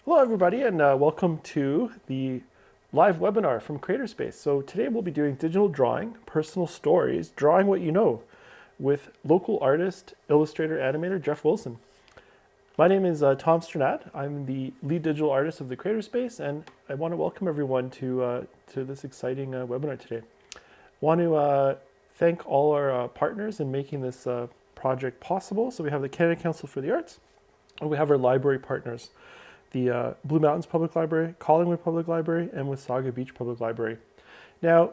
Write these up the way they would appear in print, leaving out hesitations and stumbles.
Hello, everybody, and welcome to the live webinar from Creatorspace. So today we'll be doing digital drawing, personal stories, drawing what you know, with local artist, illustrator, animator Jeff Wilson. My name is Tom Sternad. I'm the lead digital artist of the Creatorspace, and I want to welcome everyone to this exciting webinar today. I want to thank all our partners in making this project possible. So we have the Canada Council for the Arts, and we have our library partners, the Blue Mountains Public Library, Collingwood Public Library, and Wasaga Beach Public Library. Now,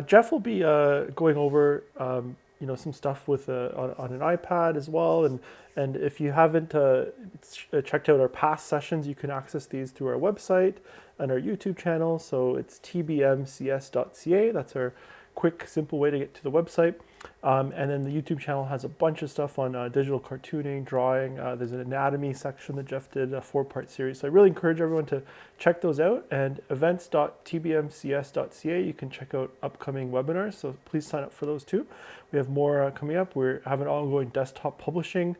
Jeff will be going over some stuff with on an iPad as well, and if you haven't checked out our past sessions, you can access these through our website and our YouTube channel. So it's tbmcs.ca. That's our quick, simple way to get to the website. And then the YouTube channel has a bunch of stuff on digital cartooning, drawing. There's an anatomy section that Jeff did, a 4-part series. So I really encourage everyone to check those out. And events.tbmcs.ca, you can check out upcoming webinars. So please sign up for those too. We have more coming up. We have an ongoing desktop publishing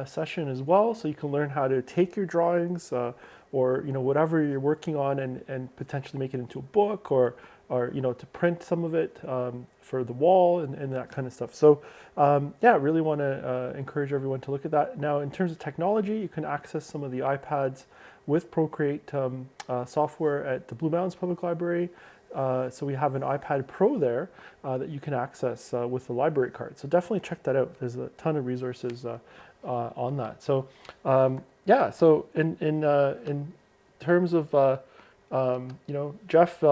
session as well. So you can learn how to take your drawings or whatever you're working on and potentially make it into a book or to print some of it for the wall and that kind of stuff. So yeah, really want to encourage everyone to look at that. Now, in terms of technology, you can access some of the iPads with ProCreate software at the Blue Mountains Public Library. So we have an iPad Pro there that you can access with the library card. So definitely check that out. There's a ton of resources on that. So yeah, so in terms of Jeff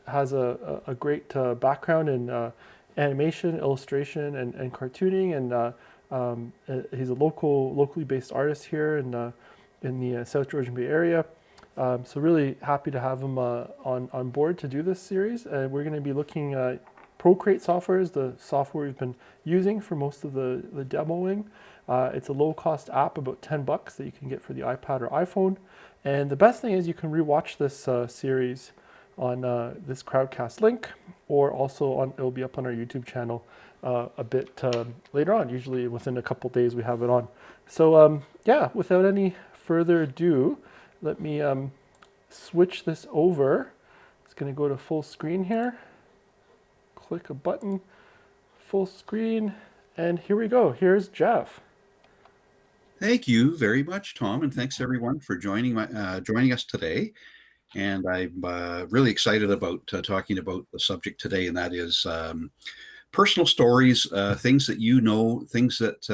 has a great background in animation, illustration, and cartooning, and he's a locally based artist here in the South Georgian Bay area. So really happy to have him on board to do this series. And we're going to be looking at ProCreate software is the software we've been using for most of the demoing. It's a low-cost app, about $10 that you can get for the iPad or iPhone. And the best thing is you can rewatch this series on this Crowdcast link, or also it'll be up on our YouTube channel a bit later on. Usually within a couple days we have it on. So yeah, without any further ado, let me switch this over. It's going to go to full screen here. Click a button, full screen, and here we go. Here's Jeff. Thank you very much, Tom, and thanks everyone for joining us today. And I'm really excited about talking about the subject today, and that is personal stories, things that you know, things that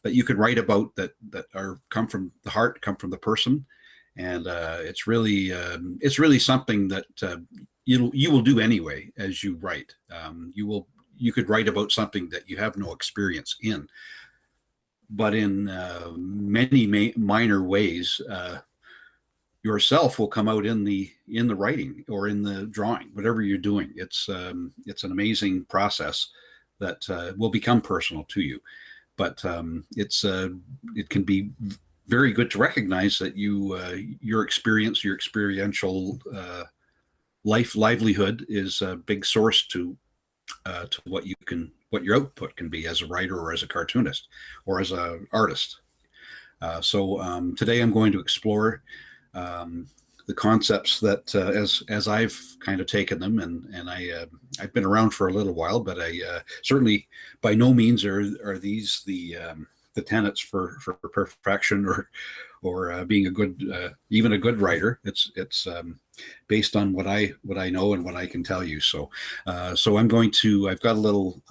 you can write about that come from the heart, come from the person, and it's really something that you will do anyway as you write. You could write about something that you have no experience in, but in many minor ways, yourself will come out in the writing or in the drawing, whatever you're doing. It's an amazing process that will become personal to you. But it can be very good to recognize that your experience, your experiential livelihood is a big source to what your output can be as a writer or as a cartoonist or as an artist. So today I'm going to explore the concepts that as I've kind of taken them, and I've been around for a little while, but I certainly by no means are these the tenets for perfection or being a good even a good writer. It's based on what I know and what I can tell you. So I've got a little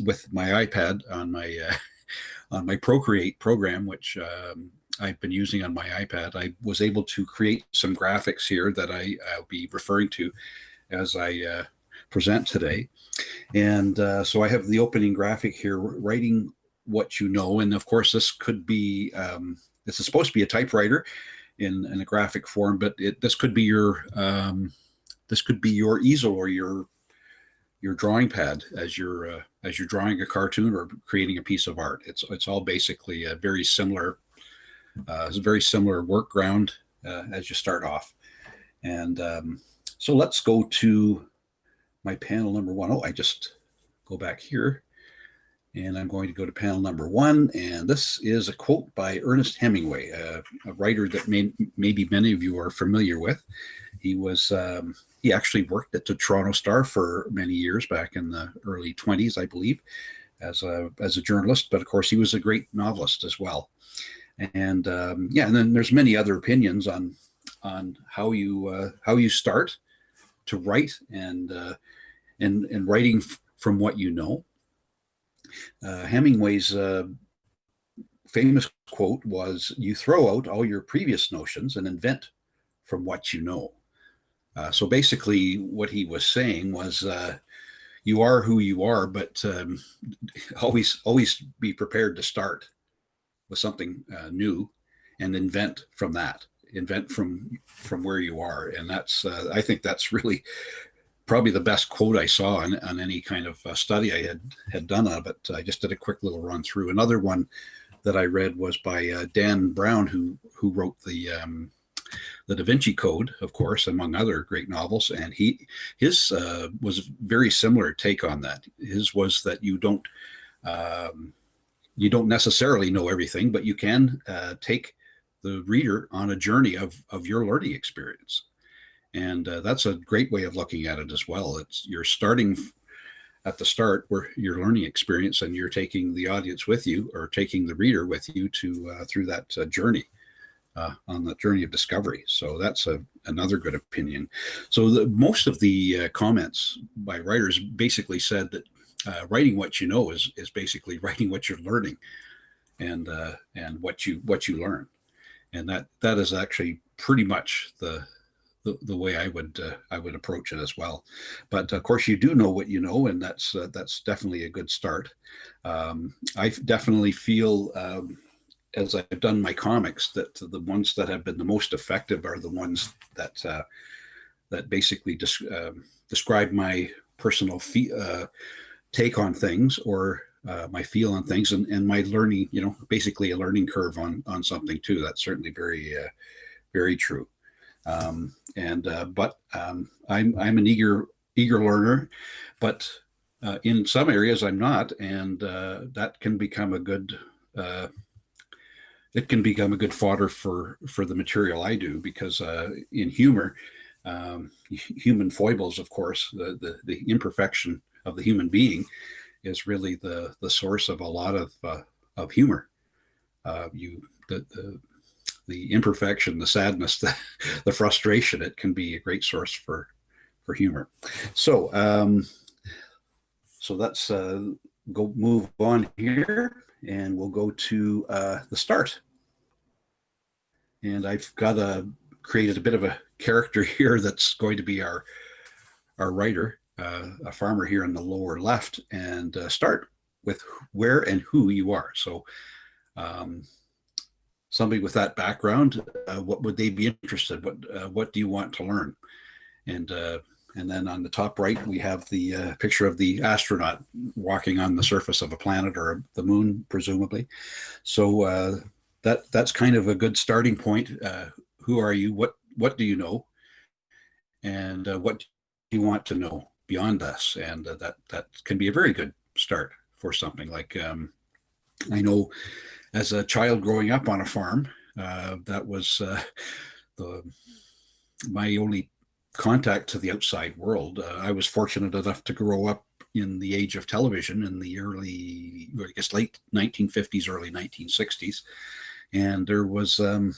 with my iPad on my ProCreate program, which I've been using on my iPad. I was able to create some graphics here that I'll be referring to as I present today. And so I have the opening graphic here, writing what you know. And of course, this could be, this is supposed to be a typewriter in a graphic form, but this could be your easel or your drawing pad as you're drawing a cartoon or creating a piece of art. It's all basically a very similar work ground as you start off. And so let's go to my panel number one. Oh, I just go back here. And I'm going to go to panel number 1. And this is a quote by Ernest Hemingway, a writer that maybe many of you are familiar with. He actually worked at the Toronto Star for many years back in the early 20s, I believe, as a journalist. But of course, he was a great novelist as well. And and then there's many other opinions on how you start to write and writing from what you know. Hemingway's famous quote was, "You throw out all your previous notions and invent from what you know." So basically, what he was saying was, you are who you are, but always be prepared to start with something new and invent from that. Invent from where you are, and that's I think that's really probably the best quote I saw on any kind of study I had done of it. I just did a quick little run through. Another one that I read was by Dan Brown, who wrote the Da Vinci Code, of course, among other great novels, and his was a very similar take on that. His was that you don't necessarily know everything, but you can take the reader on a journey of your learning experience. And that's a great way of looking at it as well. You're starting at the start where your learning experience, and you're taking the audience with you, or taking the reader with you to through that journey, on the journey of discovery. So that's another good opinion. So most of the comments by writers basically said that writing what you know is basically writing what you're learning, and what you learn, and that is actually pretty much the way I would approach it as well. But of course, you do know what you know, and that's definitely a good start. I definitely feel, as I've done my comics, that the ones that have been the most effective are the ones that basically describe my personal take on things, or my feel on things, and my learning. Basically a learning curve on something too. That's certainly very very true. But I'm an eager learner, but in some areas I'm not, and that can become a good fodder for the material I do, because in humor, human foibles, of course, the imperfection of the human being is really the source of a lot of humor. The imperfection, the sadness, the frustration, it can be a great source for humor. So let's go move on here, and we'll go to the start. And I've created a bit of a character here that's going to be our writer, a farmer here in the lower left, and start with where and who you are. So somebody with that background, what would they be interested? What do you want to learn? And then on the top right, we have the picture of the astronaut walking on the surface of a planet, or the moon, presumably. So that's kind of a good starting point. Who are you? What do you know? And what do you want to know beyond this? And that can be a very good start for something like, I know, as a child growing up on a farm, that was my only contact to the outside world. I was fortunate enough to grow up in the age of television in the late 1950s, early 1960s, and there was a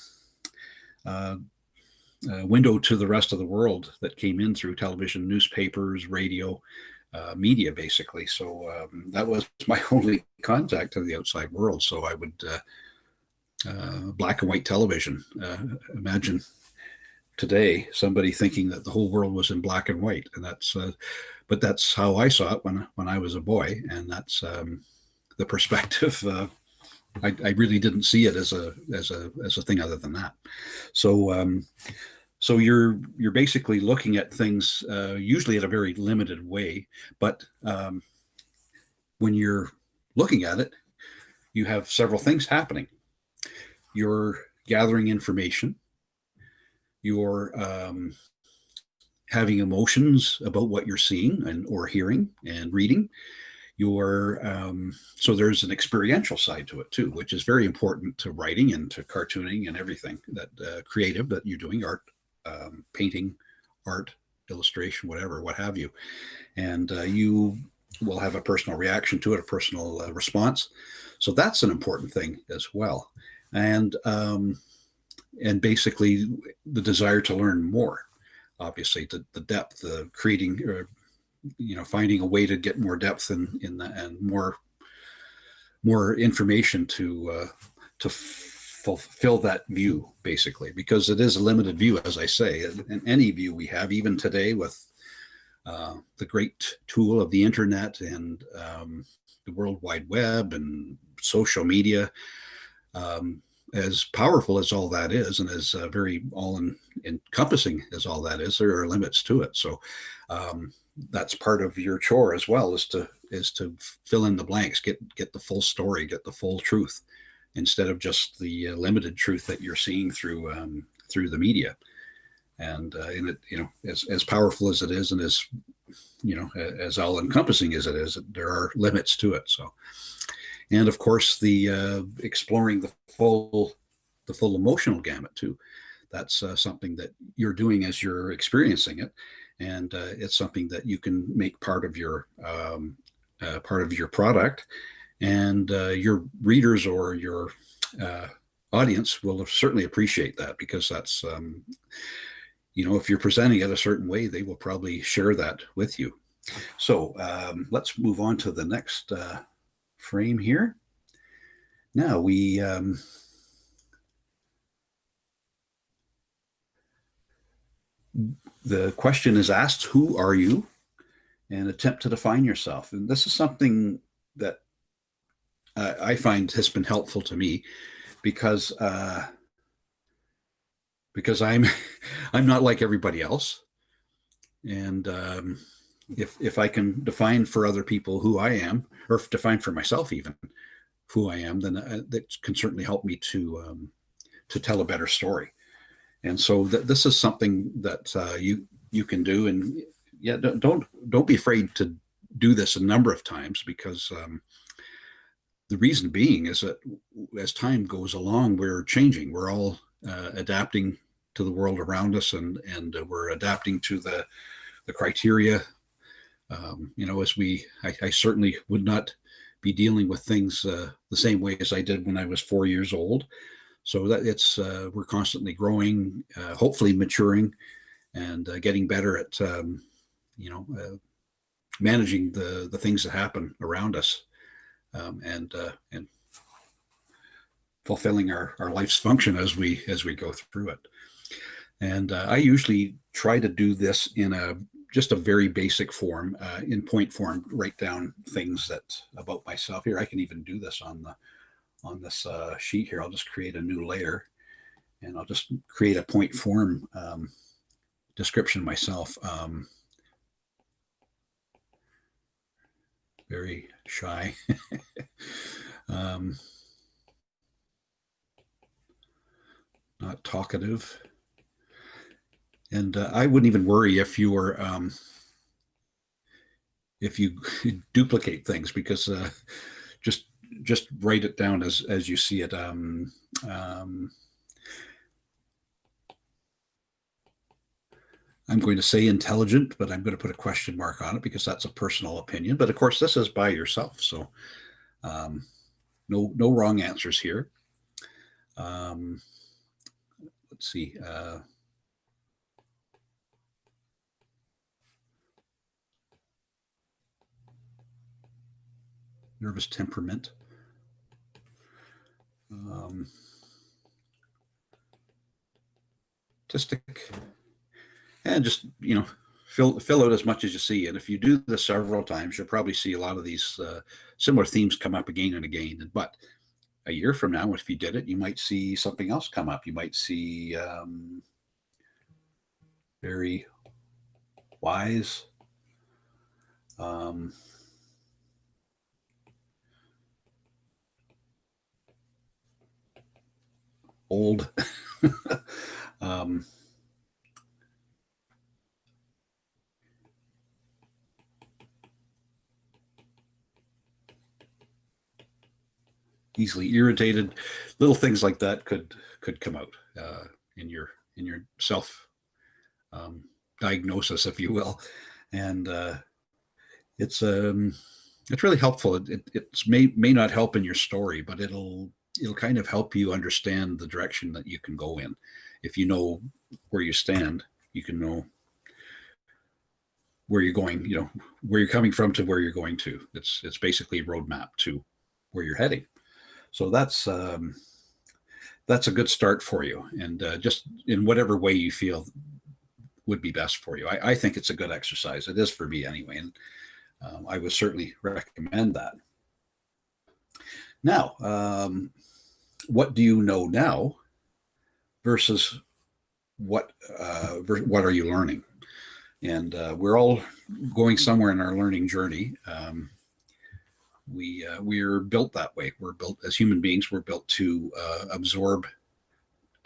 window to the rest of the world that came in through television, newspapers, radio, media, basically. So that was my only contact to the outside world. So I would black and white television. Imagine today somebody thinking that the whole world was in black and white, and but that's how I saw it when I was a boy, and that's the perspective. I really didn't see it as a thing other than that. So so you're basically looking at things usually in a very limited way, but when you're looking at it, you have several things happening. You're gathering information. You're having emotions about what you're seeing or hearing and reading. So there's an experiential side to it too, which is very important to writing and to cartooning and everything that creative that you're doing, art, painting, art, illustration, whatever, what have you. And you will have a personal reaction to it, a personal response. So that's an important thing as well. And basically the desire to learn more, obviously the depth, the creating, finding a way to get more depth and more information to fulfill that view, basically, because it is a limited view, as I say, and any view we have, even today with the great tool of the internet and the World Wide Web and social media. As powerful as all that is, and as very all-encompassing as all that is, there are limits to it. So that's part of your chore as well, is to fill in the blanks, get the full story, get the full truth, instead of just the limited truth that you're seeing through the media. And in it, as powerful as it is, and as all-encompassing as it is, there are limits to it. So. And of course, the exploring the full emotional gamut too. That's something that you're doing as you're experiencing it, and it's something that you can make part of your product, and your readers or your audience will certainly appreciate that, because that's if you're presenting it a certain way, they will probably share that with you. So let's move on to the next frame here. Now the question is asked, who are you? And attempt to define yourself. And this is something that I find has been helpful to me, because I'm I'm not like everybody else. And if I can define for other people who I am, or define for myself even who I am, then that can certainly help me to tell a better story. And so this is something that you can do. And yeah, don't be afraid to do this a number of times, because the reason being is that as time goes along, we're changing. We're all adapting to the world around us, and we're adapting to the criteria. I certainly would not be dealing with things the same way as I did when I was 4 years old. So that we're constantly growing, hopefully maturing, and getting better at managing the things that happen around us, and fulfilling our life's function as we go through it. And I usually try to do this in just a very basic form, in point form. Write down things about myself. Here, I can even do this on this sheet here. I'll just create a new layer, and I'll just create a point form description myself. Very shy. Not talkative. And I wouldn't even worry if you were if you duplicate things, because just write it down as you see it. I'm going to say intelligent, but I'm going to put a question mark on it, because that's a personal opinion. But of course, this is by yourself, so no wrong answers here. Let's see. Nervous temperament. Artistic. And just fill out as much as you see. And if you do this several times, you'll probably see a lot of these similar themes come up again and again. But a year from now, if you did it, you might see something else come up. You might see very wise, old, easily irritated. Little things like that could come out in your self um, diagnosis, if you will, and it's it's really helpful. It may not help in your story, but it'll kind of help you understand the direction that you can go in. If you know where you stand, you can know where you're going. You know where you're coming from to where you're going to. It's basically a roadmap to where you're heading. So that's a good start for you, and just in whatever way you feel would be best for you. I think it's a good exercise. It is for me anyway, and I would certainly recommend that. Now, what do you know now versus what are you learning? And we're all going somewhere in our learning journey. We're built that way. We're built as human beings. We're built to absorb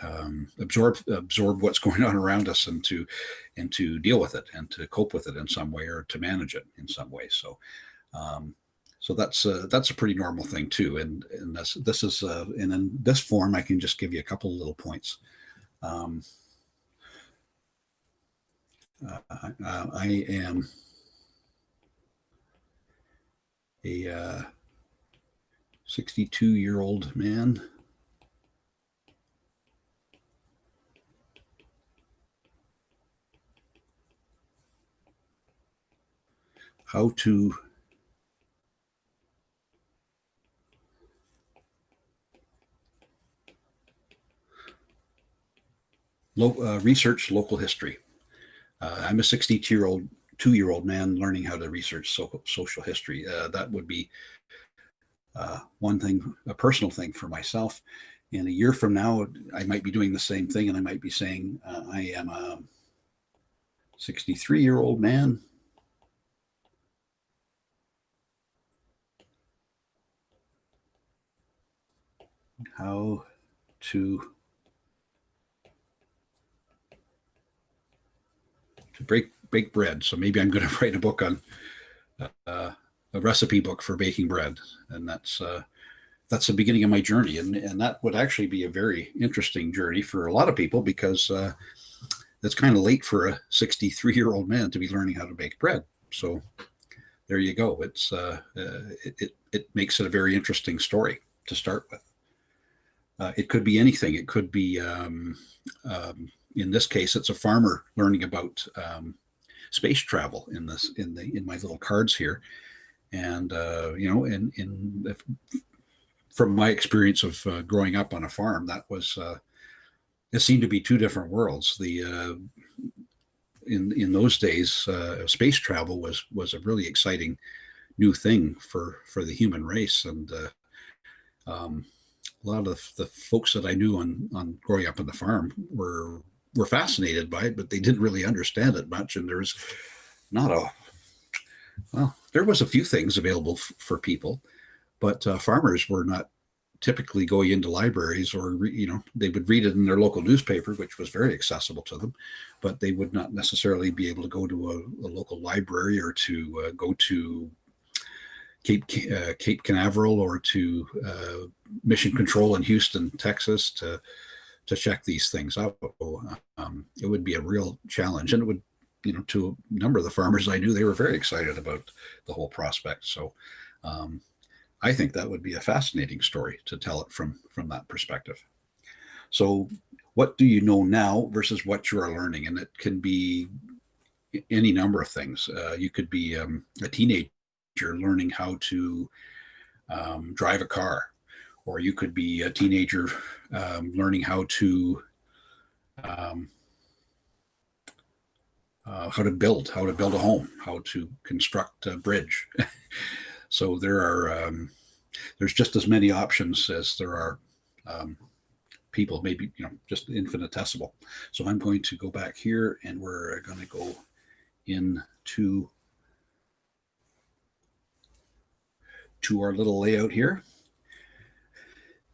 what's going on around us and to deal with it and to cope with it in some way or to manage it in some way. Um, so that's a pretty normal thing too. And this is and in this form, I can just give you a couple of little points. Um, I am a 62-year-old man. How to research local history. I'm a 62-year-old man learning how to research social history. That would be one thing, a personal thing for myself. And a year from now, I might be doing the same thing, and I might be saying, I am a 63-year-old man. How to bake bread. So maybe I'm going to write a book on a recipe book for baking bread, and that's the beginning of my journey, and that would actually be a very interesting journey for a lot of people because it's kind of late for a 63-year-old man to be learning how to bake bread. So there you go. It makes it a very interesting story to start with. It could be anything. It could be in this case, it's a farmer learning about space travel in my little cards here, and from my experience of growing up on a farm, that was it seemed to be two different worlds. In those days, space travel was a really exciting new thing for the human race, and a lot of the folks that I knew on growing up on the farm were fascinated by it, but they didn't really understand it much. And there was not a there was a few things available for people, but farmers were not typically going into libraries or they would read it in their local newspaper, which was very accessible to them, but they would not necessarily be able to go to a local library or to go to Cape Canaveral or to Mission Control in Houston, Texas to check these things out. It would be a real challenge, and it would, to a number of the farmers I knew, they were very excited about the whole prospect. So I think that would be a fascinating story to tell it from that perspective. So what do you know now versus what you are learning? And it can be any number of things. You could be a teenager learning how to drive a car, or you could be a teenager learning how to build a home, how to construct a bridge. So there's just as many options as there are people, maybe just infinitesimal. So I'm going to go back here, and we're going to go into our little layout here.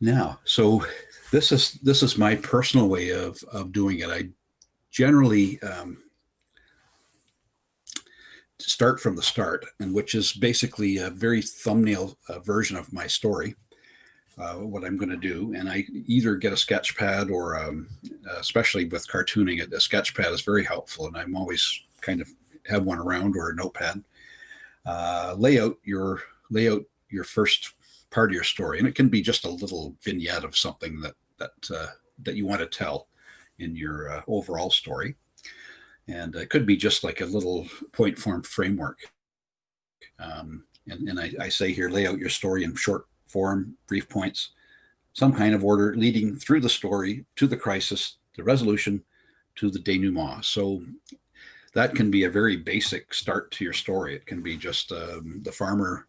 Now, so this is my personal way of doing it. I generally start from the start, and which is basically a very thumbnail version of my story. what I'm going to do, and I either get a sketch pad or, especially with cartooning, a sketch pad is very helpful, and I'm always kind of have one around or a notepad. Lay out your first part of your story, and it can be just a little vignette of something that you want to tell in your overall story, and it could be just like a little point form framework. And I say here, lay out your story in short form, brief points, some kind of order leading through the story to the crisis, the resolution, to the denouement. So that can be a very basic start to your story. It can be just the farmer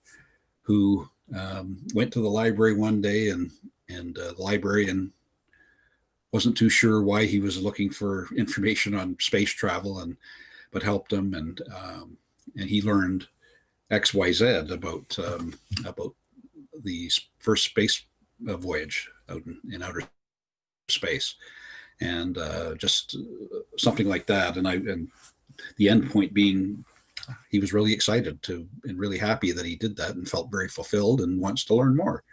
who went to the library one day, and the librarian wasn't too sure why he was looking for information on space travel, but helped him, and he learned XYZ about the first space voyage out in outer space, and just something like that. And the end point being, he was really excited and really happy that he did that, and felt very fulfilled and wants to learn more.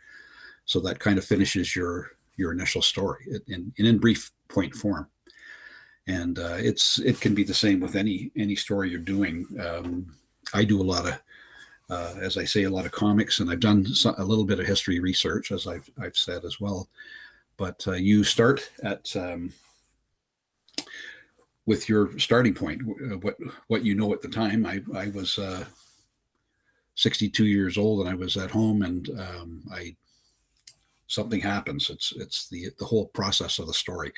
So that kind of finishes your initial story in brief point form. And it can be the same with any story you're doing. I do a lot of, as I say, a lot of comics, and I've done a little bit of history research, as I've said as well. But you start at with your starting point, what you know at the time. I was 62 years old, and I was at home, and something happens. It's the whole process of the story.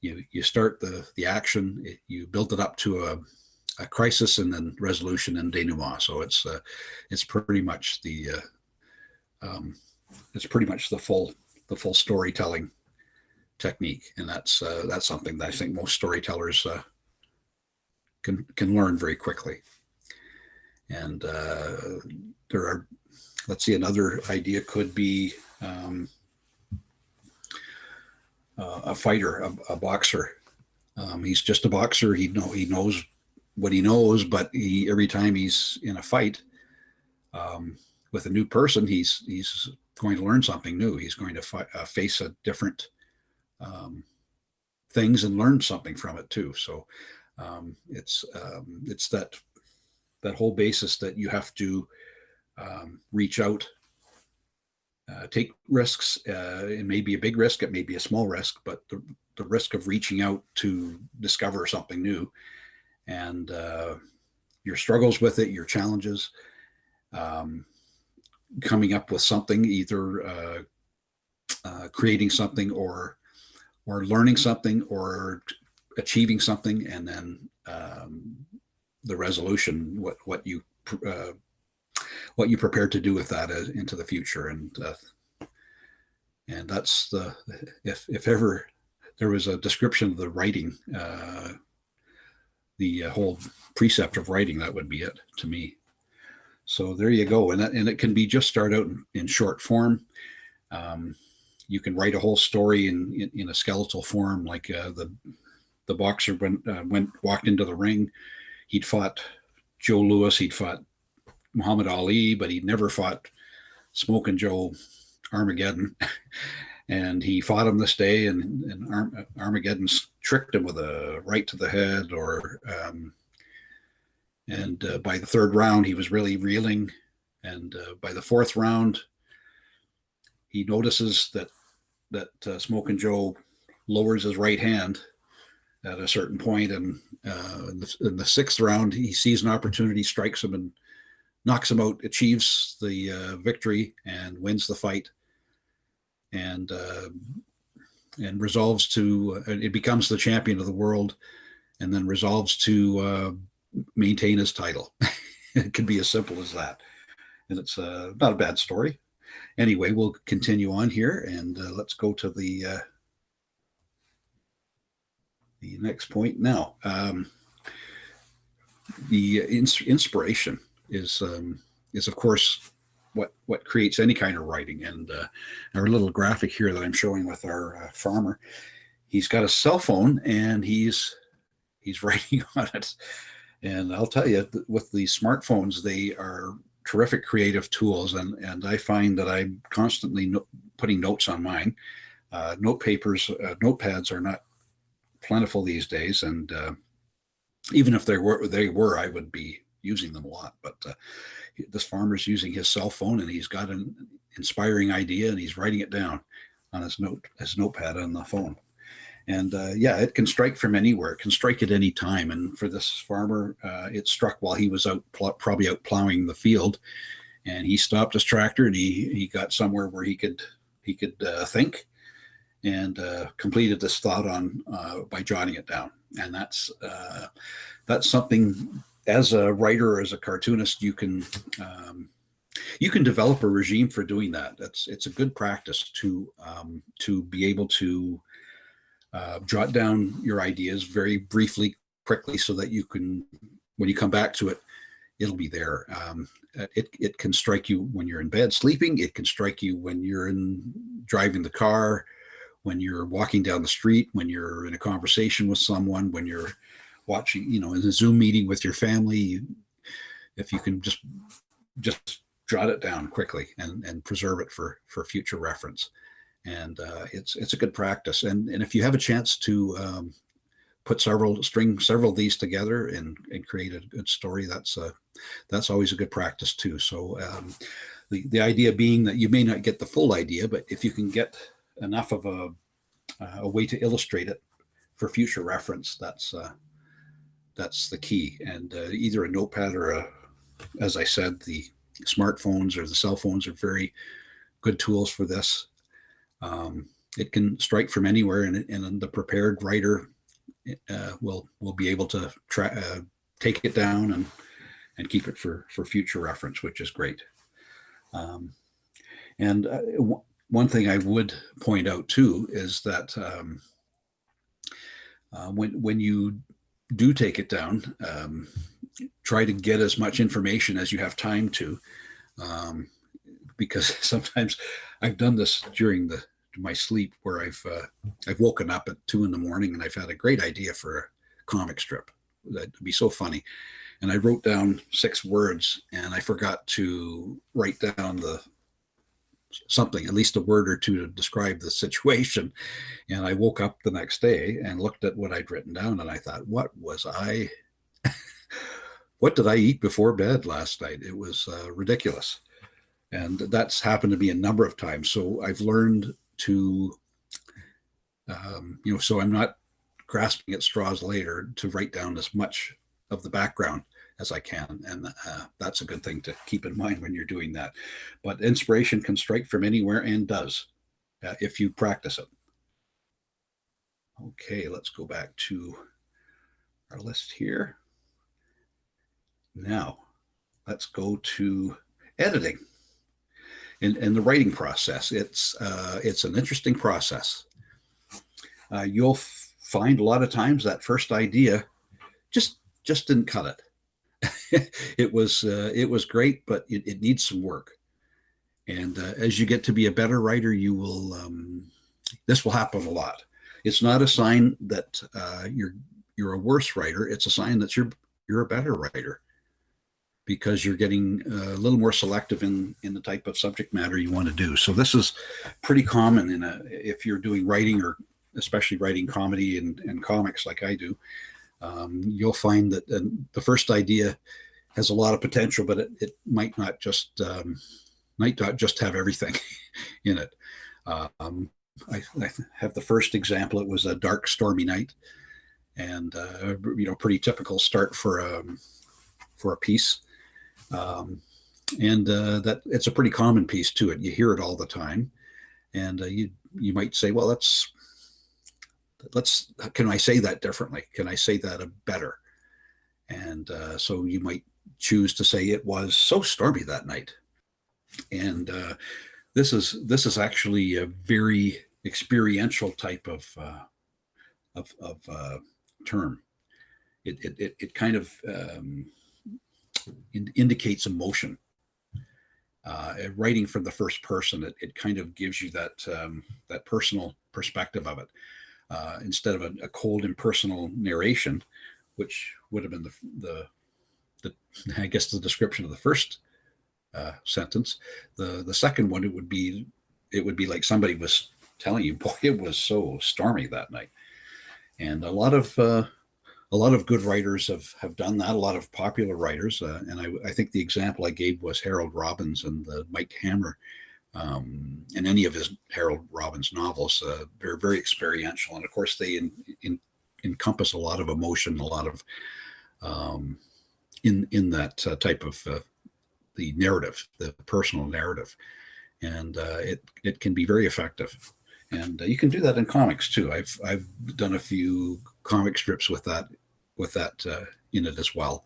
You start the action, you build it up to a crisis, and then resolution and denouement. So it's pretty much the full storytelling technique, and that's something that I think most storytellers can learn very quickly. And there are, let's see, another idea could be a fighter, a boxer. He's just a boxer. He knows what he knows, but every time he's in a fight with a new person, he's going to learn something new. He's going to face a different things and learn something from it too. So it's that whole basis that you have to reach out, take risks. It may be a big risk, it may be a small risk, but the risk of reaching out to discover something new, and your struggles with it, your challenges, coming up with something, either creating something or learning something or achieving something, and then the resolution, what you prepared to do with that into the future. And that's if ever there was a description of the writing, the whole precept of writing, that would be it to me. So there you go. And it can be just start out in short form. You can write a whole story in a skeletal form, like the boxer walked into the ring. He'd fought Joe Louis, he'd fought Muhammad Ali, but he'd never fought Smoking Joe Armageddon. And he fought him this day, and Armageddon tricked him with a right to the head, and by the third round, he was really reeling. And by the fourth round, he notices that Smoking Joe lowers his right hand at a certain point, and in the sixth round, he sees an opportunity, strikes him, and knocks him out, achieves the victory, and wins the fight, and resolves to. It becomes the champion of the world, and then resolves to maintain his title. It could be as simple as that, and it's not a bad story. Anyway, we'll continue on here, and let's go to the next point now. The inspiration is of course what creates any kind of writing. And our little graphic here that I'm showing with our farmer, he's got a cell phone, and he's writing on it. And I'll tell you, with the smartphones, they are terrific creative tools, and I find that I'm constantly putting notes on mine. Notepads are not plentiful these days, and even if they were, I would be using them a lot. But this farmer's using his cell phone, and he's got an inspiring idea, and he's writing it down on his notepad on the phone. And yeah, it can strike from anywhere. It can strike at any time. And for this farmer, it struck while he was probably out plowing the field, and he stopped his tractor, and he got somewhere where he could think, and completed this thought on by jotting it down. And that's something, as a writer or as a cartoonist, you can develop a regime for doing that. It's a good practice to be able to jot down your ideas very briefly, quickly, so that you can, when you come back to it, it'll be there. It can strike you when you're in bed sleeping. It can strike you when you're driving the car, when you're walking down the street, when you're in a conversation with someone, when you're watching, in a Zoom meeting with your family. If you can just jot it down quickly and preserve it for future reference. And it's a good practice. And if you have a chance to string several of these together and create a good story, that's always a good practice too. So the idea being that you may not get the full idea, but if you can get enough of a way to illustrate it for future reference, that's the key. And either a notepad or as I said, the smartphones or the cell phones are very good tools for this. It can strike from anywhere, and the prepared writer will be able to take it down and keep it for future reference, which is great. And one thing I would point out too is that when you do take it down, try to get as much information as you have time to, because sometimes I've done this during my sleep, where I've woken up at 2 a.m. and I've had a great idea for a comic strip that'd be so funny, and I wrote down 6 words, and I forgot to write down something, at least a word or two, to describe the situation. And I woke up the next day and looked at what I'd written down, and I thought, what did I eat before bed last night? It was ridiculous. And that's happened to me a number of times. So I've learned to, so I'm not grasping at straws later, to write down as much of the background as I can. And that's a good thing to keep in mind when you're doing that. But inspiration can strike from anywhere, and does, if you practice it. Okay, let's go back to our list here. Now, let's go to editing. In the writing process, it's an interesting process. You'll find a lot of times that first idea just didn't cut it. It was great, but it needs some work. And as you get to be a better writer, you will. This will happen a lot. It's not a sign that you're a worse writer. It's a sign that you're a better writer, because you're getting a little more selective in the type of subject matter you want to do. So this is pretty common if you're doing writing, or especially writing comedy and comics like I do. You'll find that the first idea has a lot of potential, but it might not just have everything in it. I have the first example. It was a dark, stormy night, and pretty typical start for a piece. And that it's a pretty common piece to it. You hear it all the time, and you might say, well, can I say that differently? Can I say that better? And so you might choose to say, it was so stormy that night. And this is actually a very experiential type of term. It kind of indicates emotion. Writing from the first person, it kind of gives you that personal perspective of it, instead of a cold, impersonal narration, which would have been the I guess the description of the first sentence. The second one, it would be like somebody was telling you, boy, it was so stormy that night. And a lot of good writers have done that. A lot of popular writers, and I think the example I gave was Harold Robbins and the Mike Hammer. And any of his Harold Robbins novels, they're very experiential, and of course they encompass a lot of emotion, a lot of in that type of the narrative, the personal narrative, and it can be very effective. And you can do that in comics too. I've done a few comic strips with that in it as well,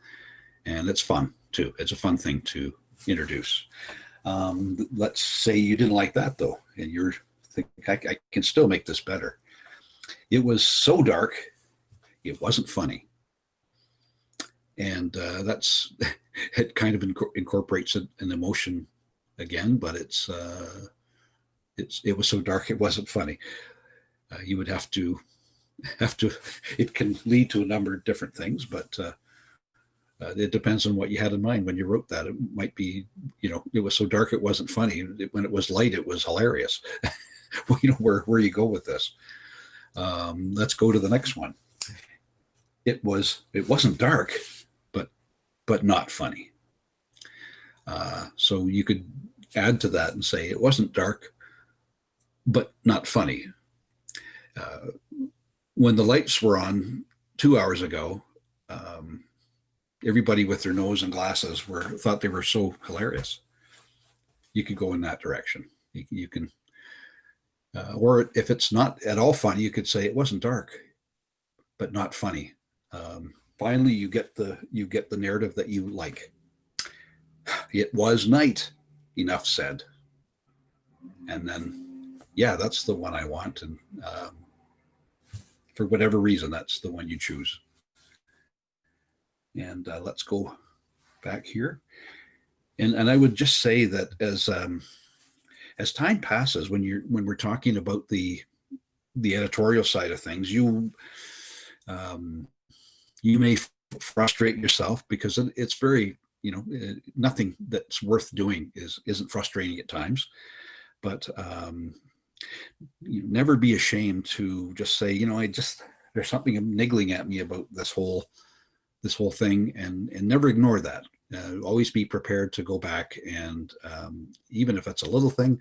and it's fun too. It's a fun thing to introduce. Let's say you didn't like that though, and you're thinking, I can still make this better. It was so dark, it wasn't funny. And that's it. Kind of incorporates an emotion again, but it was so dark it wasn't funny. You would have to. It can lead to a number of different things, but it depends on what you had in mind when you wrote that. It might be, it was so dark it wasn't funny. When it was light, it was hilarious. Where you go with this. Let's go to the next one. It wasn't dark, but not funny. So you could add to that and say it wasn't dark, but not funny. When the lights were on 2 hours ago, everybody with their nose and glasses thought they were so hilarious. You could go in that direction. You can, or if it's not at all funny, you could say it wasn't dark, but not funny. Finally, you get the narrative that you like. It was night, enough said. And then, yeah, that's the one I want. And for whatever reason, that's the one you choose. And let's go back here. And I would just say that as time passes, when we're talking about the editorial side of things, you may frustrate yourself because it's very, nothing that's worth doing isn't frustrating at times. But you never be ashamed to just say, there's something niggling at me about this whole thing, and never ignore that. Always be prepared to go back and even if it's a little thing,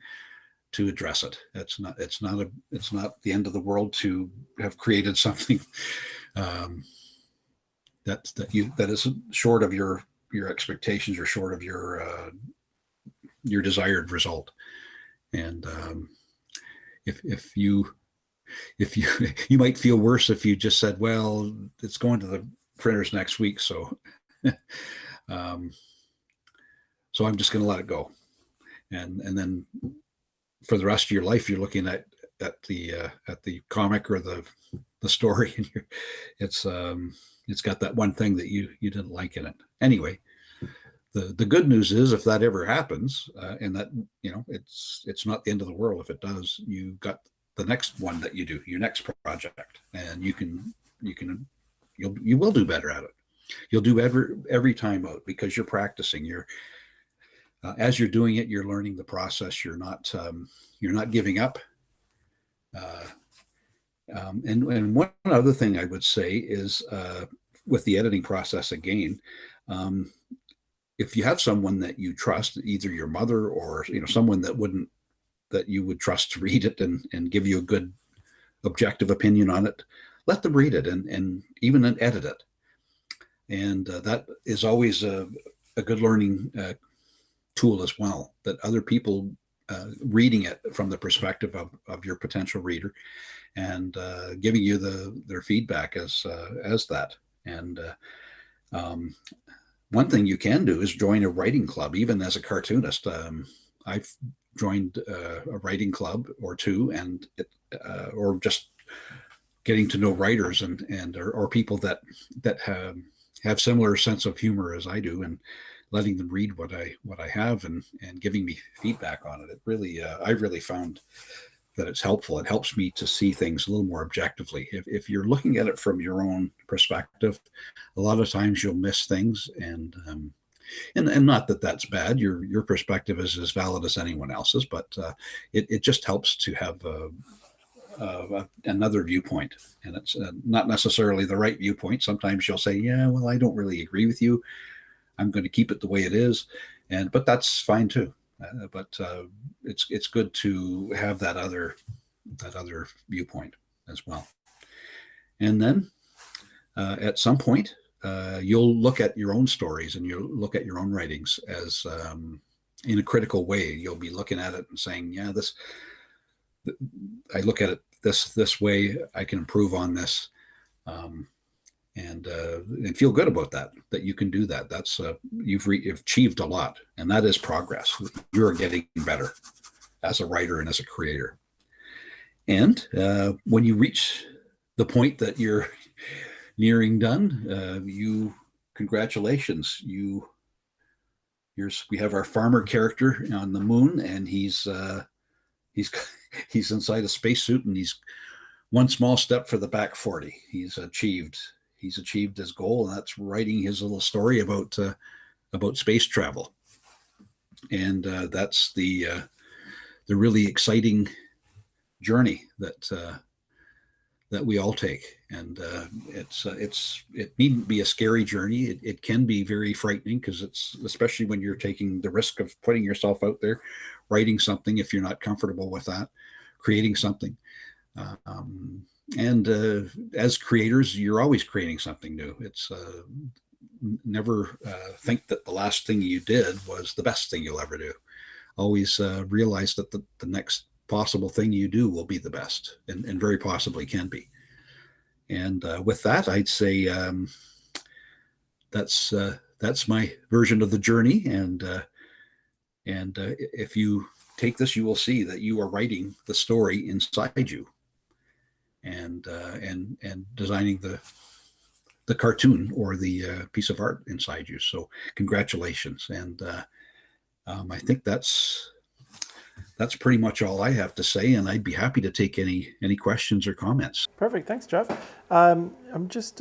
to address it. It's not the end of the world to have created something that is short of your expectations or short of your desired result. And if you might feel worse if you just said, well, it's going to the printers next week, so so I'm just going to let it go, and then for the rest of your life you're looking at the comic or the story, and it's got that one thing that you didn't like in it. Anyway, the good news is if that ever happens, and that it's not the end of the world if it does, you got the next one that you do, your next project, and you will do better at it. You'll do every time out because you're practicing. As you're doing it, you're learning the process. You're not giving up. And one other thing I would say is with the editing process again, if you have someone that you trust, either your mother or someone that you would trust to read it and give you a good objective opinion on it, let them read it and even edit it. And that is always a good learning tool as well, that other people reading it from the perspective of your potential reader and giving you their feedback as that. And one thing you can do is join a writing club, even as a cartoonist. I've joined a writing club or two, and or just getting to know writers or people that have similar sense of humor as I do, and letting them read what I have and giving me feedback on it. It really, I really found that it's helpful. It helps me to see things a little more objectively. If you're looking at it from your own perspective, a lot of times you'll miss things, and And not that that's bad. Your perspective is as valid as anyone else's, but it just helps to have another viewpoint, and it's not necessarily the right viewpoint. Sometimes you'll say, "Yeah, well, I don't really agree with you. I'm going to keep it the way it is," but that's fine too. But it's good to have that other viewpoint as well. And then at some point, you'll look at your own stories and you'll look at your own writings as in a critical way. You'll be looking at it and saying, "Yeah, this. I look at it this way. I can improve on this." Um, and feel good about that. That you can do that. That's you've achieved a lot, and that is progress. You're getting better as a writer and as a creator. And when you reach the point that you're nearing done, congratulations. We have our farmer character on the moon, and he's he's inside a spacesuit, and he's one small step for the back 40. He's achieved his goal, and that's writing his little story about space travel. And that's the really exciting journey that we all take. And it needn't be a scary journey. It can be very frightening, because it's, especially when you're taking the risk of putting yourself out there, writing something if you're not comfortable with that, creating something. And as creators, you're always creating something new. It's never think that the last thing you did was the best thing you'll ever do. Always realize that the next possible thing you do will be the best, and very possibly can be. And with that, I'd say that's my version of the journey. And if you take this, you will see that you are writing the story inside you, and designing the cartoon or the piece of art inside you. So congratulations. And I think that's pretty much all I have to say, and I'd be happy to take any questions or comments. Perfect. Thanks, Jeff. I'm just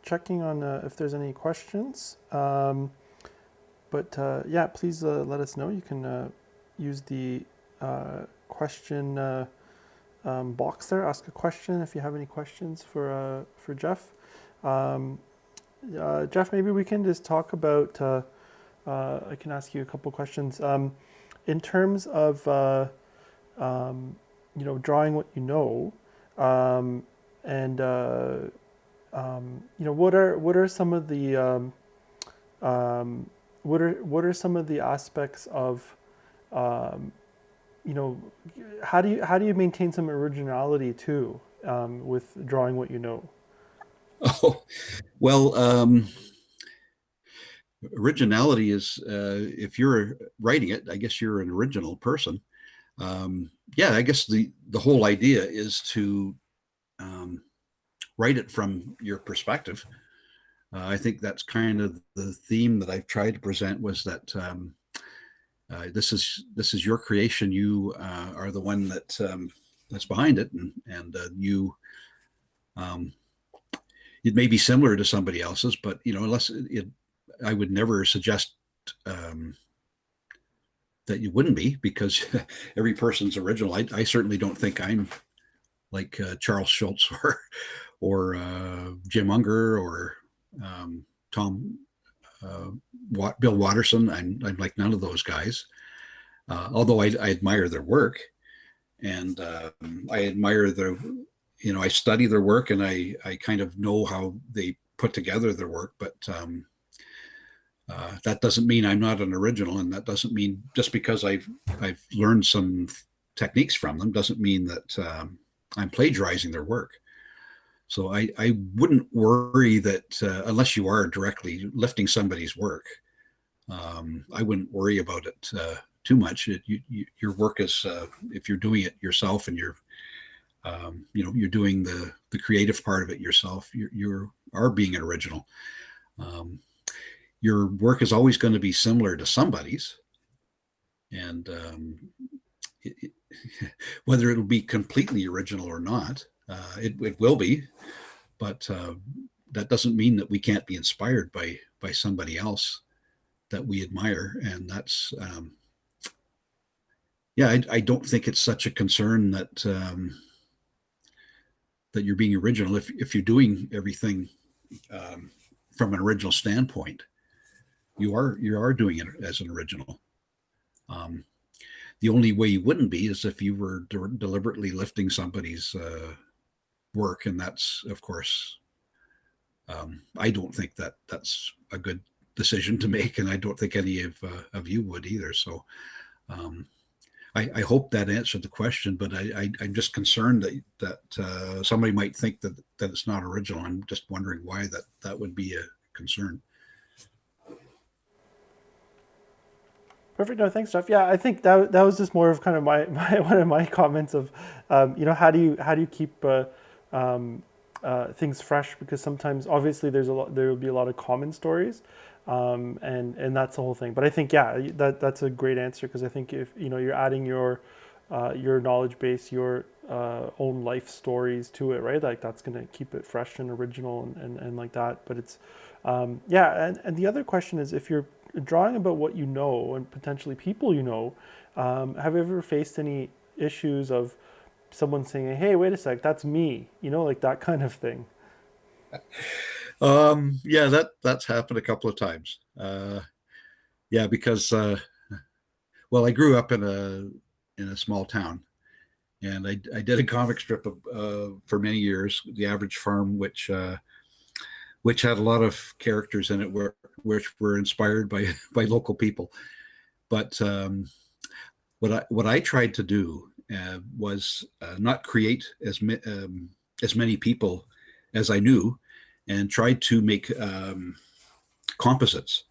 checking on if there's any questions. But yeah, please let us know. You can use the question box there. Ask a question if you have any questions for Jeff. Jeff, maybe we can just talk about. I can ask you a couple questions. In terms of drawing what you know, and what are some of the what are some of the aspects of how do you maintain some originality too, with drawing what you know? Oh, well, originality is if you're writing it, I guess you're an original person. Yeah, I guess the whole idea is to write it from your perspective. I think that's kind of the theme that I've tried to present, was that this is your creation. You are the one that's behind it, and you. It may be similar to somebody else's, but unless I would never suggest that you wouldn't be, because every person's original. I certainly don't think I'm like Charles Schultz or Jim Unger or Tom Bill Watterson. I'm like none of those guys. Although I admire their work, and I admire I study their work, and I kind of know how they put together their work, but that doesn't mean I'm not an original, and that doesn't mean just because I've learned some techniques from them doesn't mean that I'm plagiarizing their work. So I wouldn't worry that unless you are directly lifting somebody's work, I wouldn't worry about it too much. Your work is if you're doing it yourself, and you're doing the creative part of it yourself, you are being an original. Your work is always going to be similar to somebody's, and whether it'll be completely original or not, it will be, but that doesn't mean that we can't be inspired by somebody else. that we admire, and that's yeah. I don't think it's such a concern that that you're being original if you're doing everything um, from an original standpoint. You are doing it as an original. Um, the only way you wouldn't be is if you were deliberately lifting somebody's work, and that's of course I don't think that that's a good decision to make, and I don't think any of you would either. So um, I hope that answered the question, but I'm just concerned that somebody might think that it's not original. I'm just wondering why that would be a concern. Perfect. No, thanks, Jeff. Yeah, I think that was just more of kind of my one of my comments of, how do you keep things fresh, because sometimes obviously there will be a lot of common stories, and that's the whole thing. But I think, yeah, that's a great answer, because I think if you're adding your knowledge base, your own life stories to it, right? Like that's gonna keep it fresh and original and like that. But it's yeah, and the other question is, if you're drawing about what you know and potentially people have you ever faced any issues of someone saying, "Hey, wait a sec, that's me," like that kind of thing? Yeah, that's happened a couple of times. Yeah, because well, I grew up in a small town, and I did a comic strip for many years, The Average Farm, which had a lot of characters in it which were inspired by by local people. But what I tried to do was not create as many people as I knew, and tried to make composites,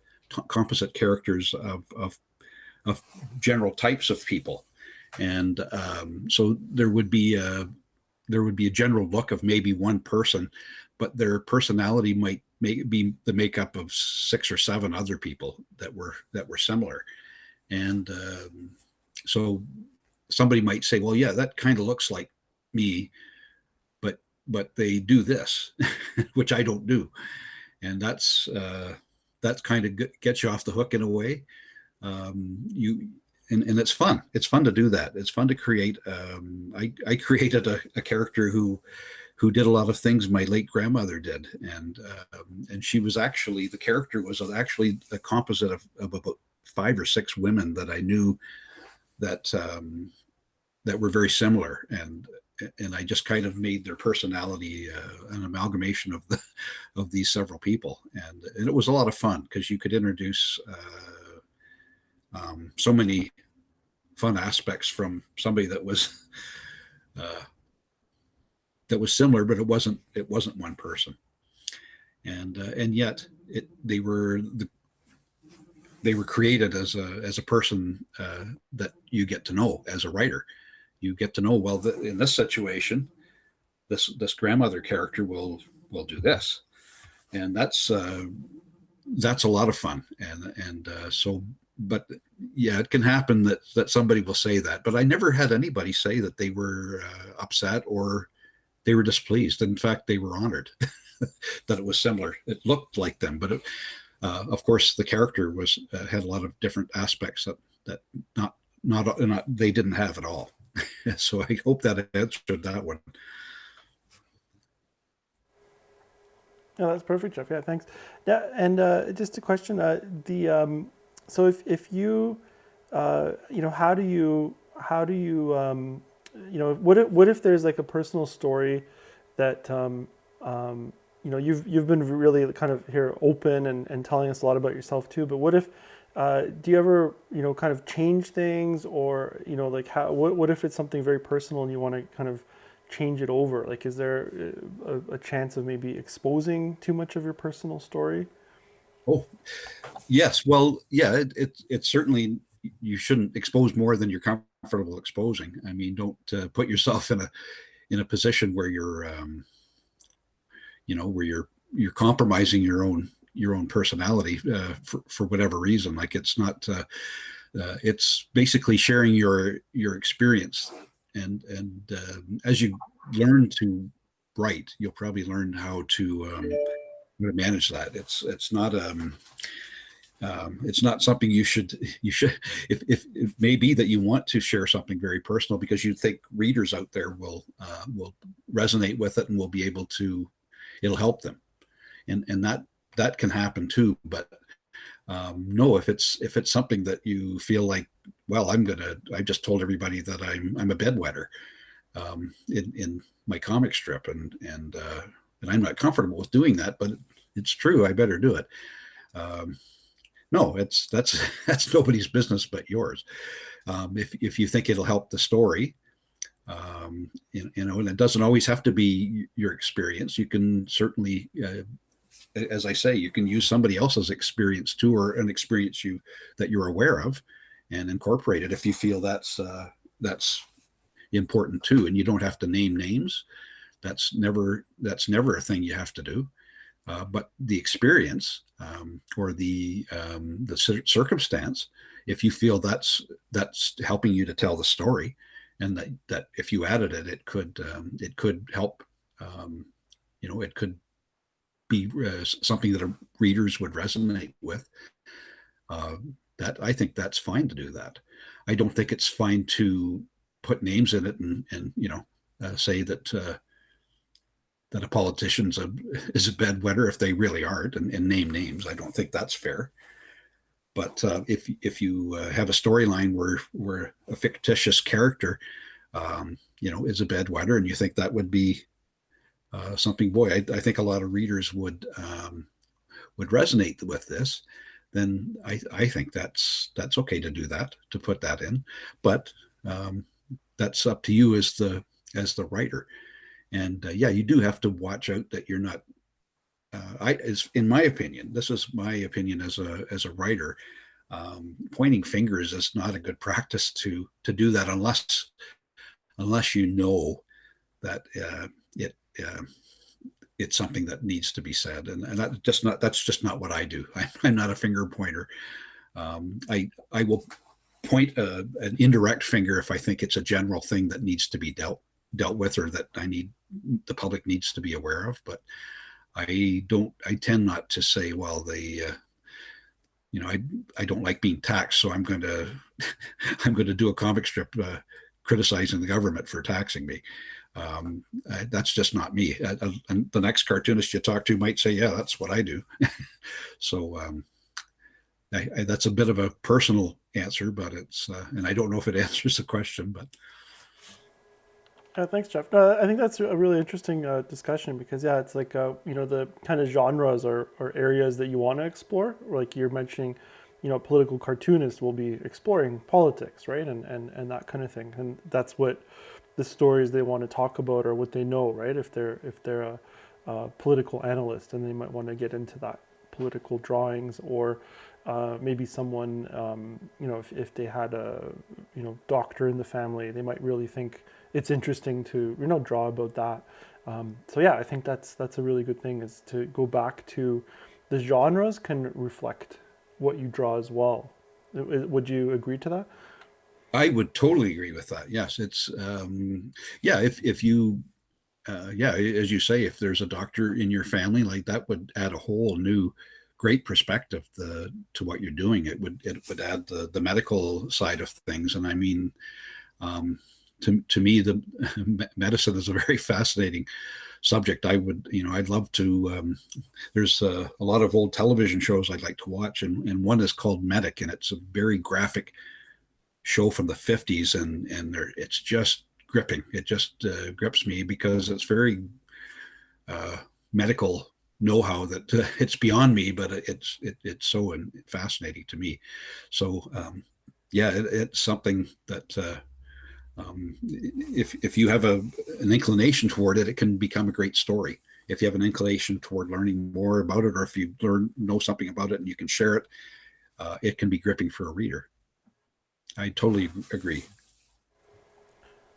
composite characters of general types of people, and so there would be a general look of maybe one person, but their personality might be the makeup of 6 or 7 other people that were similar, and so somebody might say, well, yeah, that kind of looks like me, but they do this, which I don't do, and that's kind of gets you off the hook in a way. You and it's fun. It's fun to do that. It's fun to create. I created a character who did a lot of things my late grandmother did, and she was actually the character was actually a composite of about 5 or 6 women that I knew that that were very similar, and I just kind of made their personality an amalgamation of these several people, and it was a lot of fun because you could introduce so many fun aspects from somebody uh, that was similar, but it wasn't one person, and yet they were created as a person that you get to know as a writer. You get to know, well, in this situation, this grandmother character will do this, and that's a lot of fun, and so. But yeah, it can happen that somebody will say that, but I never had anybody say that they were upset or they were displeased. In fact, they were honored that it was similar. It looked like them, but of course, the character was had a lot of different aspects that not they didn't have at all. So I hope that answered that one. Yeah, that's perfect, Jeff. Yeah, thanks. Yeah, and just a question. The So if you what if there's like a personal story that you've been really kind of here open and telling us a lot about yourself too. But what if do you ever kind of change things, or like what if it's something very personal and you want to kind of change it over? Like, is there a chance of maybe exposing too much of your personal story? Oh, yes. Well, yeah. It certainly you shouldn't expose more than you're comfortable exposing. I mean, don't put yourself in a position where where you're compromising your own personality for whatever reason. Like it's not. It's basically sharing your experience, and as you learn to write, you'll probably learn how to manage that. It's not It's not something you should if it may be that you want to share something very personal because you think readers out there will resonate with it and will be able to, it'll help them, and that can happen too. But no, if it's something that you feel like, well, I just told everybody that I'm a bedwetter in my comic strip, and I'm not comfortable with doing that, but it's true, I better do it. um, no, that's that's nobody's business but yours. If you think it'll help the story, and it doesn't always have to be your experience. You can certainly, as I say, you can use somebody else's experience too, or an experience that you're aware of, and incorporate it if you feel that's important too. And you don't have to name names. That's never a thing you have to do. But the experience, or the circumstance, if you feel that's helping you to tell the story, and that if you added it, it could help. It could be something that readers would resonate with. Uh, that I think that's fine to do that. I don't think it's fine to put names in it and say that a politician's is a bedwetter if they really aren't, and name names. I don't think that's fair. But if you have a storyline where a fictitious character, is a bedwetter, and you think that would be something, boy, I think a lot of readers would resonate with this. Then I think that's okay to do that, to put that in. But that's up to you as the writer. And yeah, you do have to watch out that you're not. In my opinion, this is my opinion as a writer. Pointing fingers is not a good practice to do that unless you know that it it's something that needs to be said, and that's just not what I do. I'm not a finger pointer. I will point an indirect finger if I think it's a general thing that needs to be dealt with, or that the public needs to be aware of. But I tend not to say, well, I don't like being taxed, so I'm going to I'm going to do a comic strip criticizing the government for taxing me. That's just not me. And the next cartoonist you talk to might say, yeah, that's what I do. So that's a bit of a personal answer, but and I don't know if it answers the question, but Thanks, Jeff. I think that's a really interesting discussion because, yeah, it's like, the kind of genres or areas that you want to explore. Like you're mentioning, political cartoonists will be exploring politics, right? And that kind of thing. And that's what the stories they want to talk about or what they know, right? If they're a political analyst, and they might want to get into that political drawings, or maybe someone, if they had a, doctor in the family, they might really think it's interesting to, draw about that. So yeah, I think that's a really good thing, is to go back to the genres can reflect what you draw as well. Would you agree to that? I would totally agree with that. Yes, it's yeah. If you yeah, as you say, if there's a doctor in your family, like that would add a whole new great perspective to what you're doing. It would add the medical side of things. And I mean, to me, the medicine is a very fascinating subject. I'd love to. There's a lot of old television shows I'd like to watch, and one is called Medic, and it's a very graphic show from the 50s, and it's just gripping. It just grips me because it's very medical know-how that it's beyond me, but it's so fascinating to me. So yeah, it's something that if you have an inclination toward it, it can become a great story. If you have an inclination toward learning more about it, or if you know something about it and you can share it, it can be gripping for a reader. I totally agree.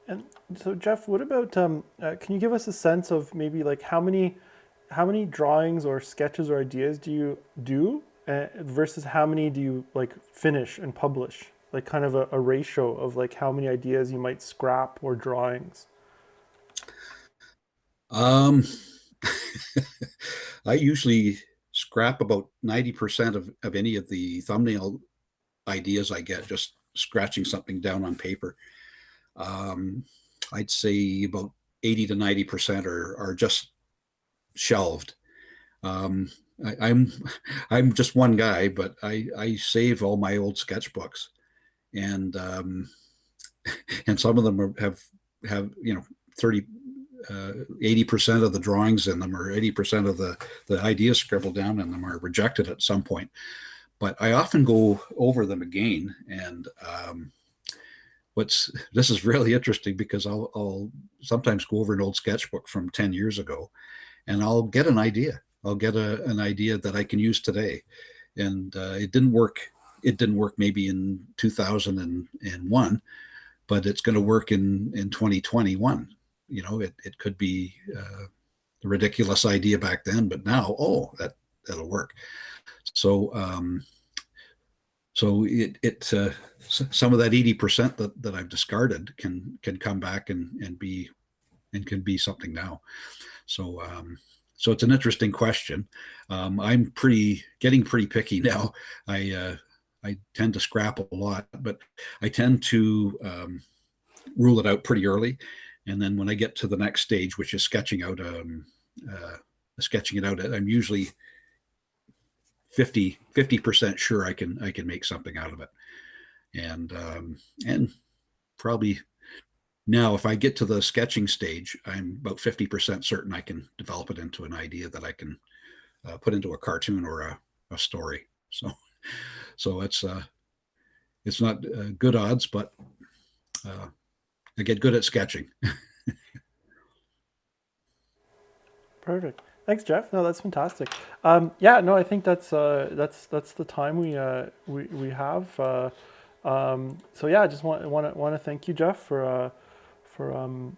And so, Jeff, what about can you give us a sense of maybe like how many drawings or sketches or ideas do you do versus how many do you like finish and publish? Like kind of a ratio of like how many ideas you might scrap or drawings. Um, I usually scrap about 90% of any of the thumbnail ideas I get, just scratching something down on paper. Um, I'd say about 80 to 90% are just shelved. Um, I'm I'm just one guy, but I save all my old sketchbooks, and and some of them have 30 80% of the drawings in them, or 80% of the ideas scribbled down in them, are rejected at some point. But I often go over them again, and what's this is really interesting, because I'll sometimes go over an old sketchbook from 10 years ago, and I'll get an idea. I'll get an idea that I can use today, and it didn't work. It didn't work maybe in 2001, but it's going to work in 2021. It could be a ridiculous idea back then, but now, oh, that'll work. So some of that 80% that I've discarded can come back and can be something now. So so it's an interesting question. I'm getting pretty picky now. I tend to scrap a lot, but I tend to rule it out pretty early, and then when I get to the next stage, which is sketching it out, I'm usually 50% sure I can make something out of it, and probably now, if I get to the sketching stage, I'm about 50% certain I can develop it into an idea that I can put into a cartoon or a story. So it's not good odds, but uh, I get good at sketching. Perfect. Thanks, Jeff. No, that's fantastic. Yeah, no, I think that's the time we have. So yeah, I just want to thank you, Jeff, for the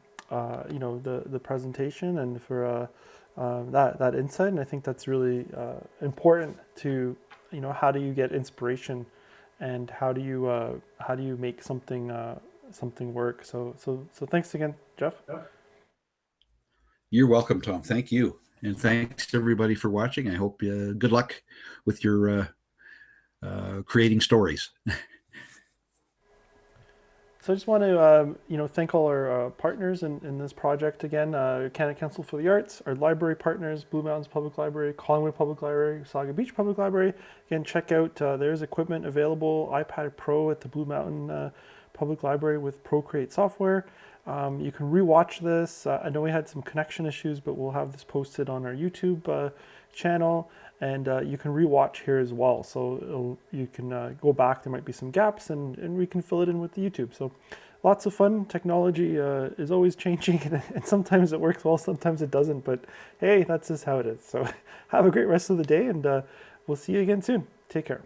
presentation, and for that insight. And I think that's really important to, how do you get inspiration, and how do you make something work. So thanks again, Jeff. You're welcome, Tom. Thank you. And thanks to everybody for watching. I hope good luck with your creating stories. So I just want to, thank all our partners in this project again. Canada Council for the Arts, our library partners, Blue Mountains Public Library, Collingwood Public Library, Saga Beach Public Library. Again, check out, there's equipment available, iPad Pro at the Blue Mountain Public Library with ProCreate software. You can rewatch this. I know we had some connection issues, but we'll have this posted on our YouTube channel, and you can rewatch here as well. So you can go back. There might be some gaps, and we can fill it in with the YouTube. So lots of fun. Technology is always changing, and sometimes it works well, sometimes it doesn't. But hey, that's just how it is. So have a great rest of the day, and we'll see you again soon. Take care.